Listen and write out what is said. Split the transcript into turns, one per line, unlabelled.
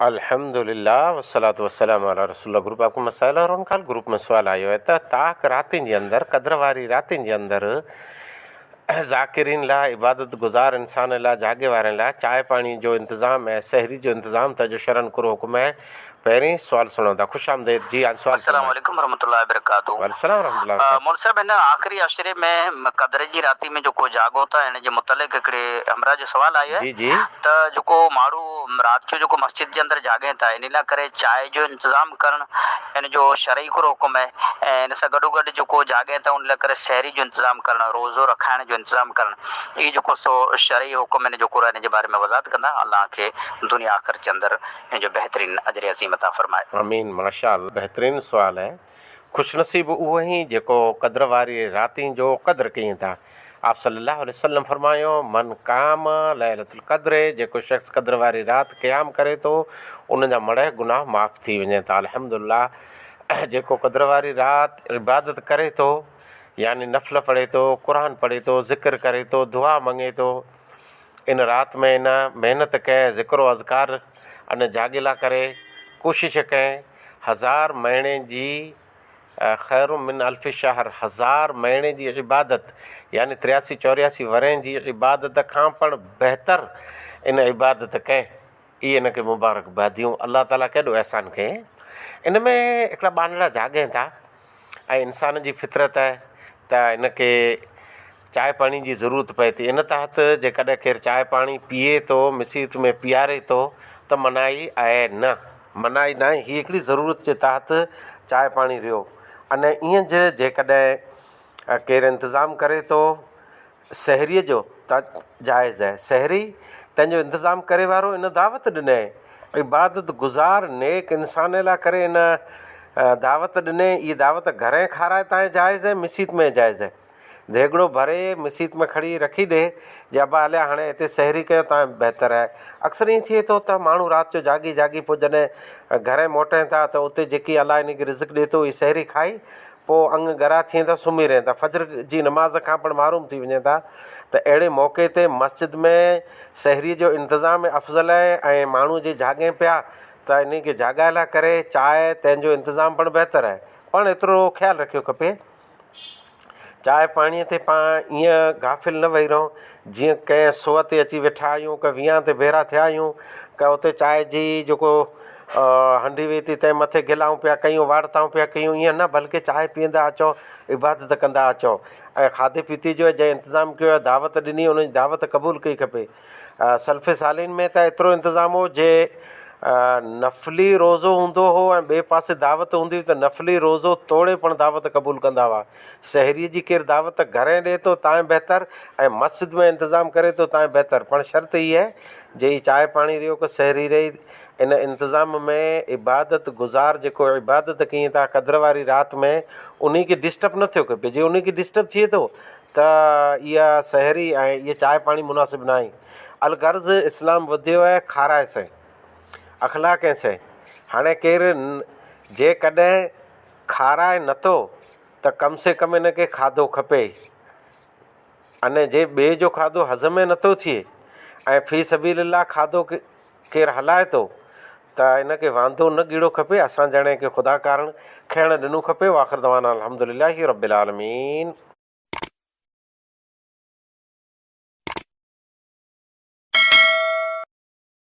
अल्हम्दुलिल्लाह वस्सलातु वस्सलामु अला रसूलिल्लाह। ग्रुप आपको मसाइल और उनका ग्रुप में सवाल आयो है त ताक रातिन जे अंदर कद्र वारी रातिन जे अंदर ज़ाकिरीन ला इबादत गुज़ार इंसान ला जागे वारन ला चाय पानी जो इंतज़ाम है सहरी जो इंतज़ाम था जो शरन कुरो हुक्म है। पहिरीं सवाल सुनो था। खुश आमदेद जी। सवाल
अस्सलाम वालेकुम रहमतुल्लाहि व बरकातहू।
वालेकुम रहमतुल्लाह।
मोल साहब हिन आख़िरी अशरे में कदर जी राती में जो को जागो था इन जे मुतलिक हिकिड़े हमरा जो सवाल आयो
जी
है
जी
त जो माण्हू रात जो मस्जिद जे अंदर जागे था इन लाइ करे चाय जो इंतज़ाम करण इन जो शरई को हुक्म है ऐं इन सां गॾो गॾु जो जागे था उन लाइ करे सहरी जो इंतज़ाम करण रोज़ो रखाइण जो इंतज़ाम करण ये जो सो शरई हुक्म इन जो इन जे बारे में वज़ाहत कंदा। अल्लाह के दुनिया आख़िर जे अंदर इन जो बेहतरीन अजर अज़ीम अता फरमाए।
आमीन माशाअल्लाह। बेहतरीन सवाल है। खुशनसीब उहो ही जेको कद्र वारी राती जो कद्र कई था। आप सल्लल्लाहु अलैहि वसल्लम फरमायो मन काम लैलतुल क़द्र जेको शख्स कद्र वारी रात क़याम करे तो उन जा मड़े गुनाह माफ़ थी वञे था। अल्हम्दुलिल्लाह। जेको कद्र वारी रात इबादत करे तो यानी नफ़ल पढ़े तो कुरान पढ़े तो ज़िक्र करे तो दुआ मंगे तो इन रात में इन मेहनत करें ज़िक्र अज़कार अन जागिला करे कोशिश करें हज़ार महीने जी खैर मिन अल्फ़ शहर हज़ार महीने जी इबादत यानी 83-84 वरें जी इबादत खां पण बेहतर इन इबादत करें। ये इन के मुबारकबादियूं। अल्लाह ताला केॾो एहसान करें। इन में हिकिड़ा बानड़ा जागें था ऐं इंसान जी फितरत है त इन के चाय पानी जी ज़रूरत पए थी। इन तहत जेकॾहिं केरु चाय पानी पिए तो मसीत में पीआरे तो त मनाई आहे न। मनाई न आहे। ही हिकिड़ी ज़रूरत जे तहत चाय पानी रियो अने ईअं जेकॾहिं केरु इंतज़ाम करे तो सहरीअ जो त जाइज़ है। सहरी तंहिंजो इंतज़ाम करे वारो इन दावत ॾिने इबादत गुज़ार नेक इंसान लाइ करे इन दावत ॾिने। इहा दावत घरें खाराए ताईं जाइज़ है मसीत में जाइज़ है। देगड़ो भरे मसीत में खड़ी रखी ॾे जे अबा हलिया हाणे हिते सहरी कयो तव्हां बेहतर आहे। अक्सर ईअं थिए थो त माण्हू राति जो जागी जागी पोइ जॾहिं घरे मोटनि था त उते जेकी अलाह इन खे रिज़्क ॾिए थो इहा सहरी खाई पोइ अंग गरा थियनि था सुम्ही रहनि था फजर जी नमाज़ खां पण मारूम थी वञे था। त अहिड़े मौक़े ते मस्जिद में सहरीअ जो इंतज़ाम अफ़ज़ल आहे ऐं माण्हू जे जागे पिया त इन खे जाॻाए लाइ करे चांहि तंहिंजो इंतज़ाम पण बेहतर आहे। पण एतिरो ख़्यालु रखियो खपे चाय पाणीअ ते पाण ईअं गाफ़िल न वेही रहूं जीअं कंहिं सोअ ते अची वेठा आहियूं क विहां ते भेरा थिया आहियूं क उते चांहि जी जेको हंडी वेही थी तंहिं मथे गिलाऊं पिया कयूं वार्ताऊं पिया कयूं ईअं न बल्कि चांहि पीअंदा अचो इबादत कंदा अचो ऐं खाधे पीते जो जंहिं इंतज़ाम कयो आहे दावत ॾिनी उनजी दावत क़बूल कई खपे। सल्फ़ सालिन में त एतिरो इंतज़ाम हो जे नफ़ली रोज़ो हूंदो हो ऐं ॿिए पासे दावत हूंदी हुई त नफ़ली रोज़ो तोड़े पण दावत क़बूल कंदा हुआ। सहरीअ जी केरु दावत घरे ॾिए थो तव्हां बहितर ऐं मस्जिद में इंतज़ाम करे थो तव्हां बहितर पण शर्त इहा आहे जे ही चांहि पाणी रियो को सहरी रही इन इंतज़ाम में इबादत गुज़ार जेको इबादत कई था कद्र वारी राति में उन खे डिस्टर्ब न थियो खपे। जे उन खे डिस्टर्ब थिए थो त इहा सहरी ऐं इहा चांहि पाणी मुनासिबु न आहे। अलगर्ज़ इस्लाम वधियो आहे खाराए से अख़लाक ऐं से हाणे केरु जेकॾहिं खाराए नथो त कम से कम इन खे खाधो खपे अने जे ॿिए जो खाधो हज़म में नथो थिए ऐं फ़ी सबीलिल्लाह खाधो केरु हलाए थो त इन खे वांदो न ॻीड़ो खपे। असां ॼणे खे ख़ुदा कारण खइणु ॾिनो खपे। आख़िर दवाना अल्हम्दुलिल्लाहि रब्बिल आलमीन।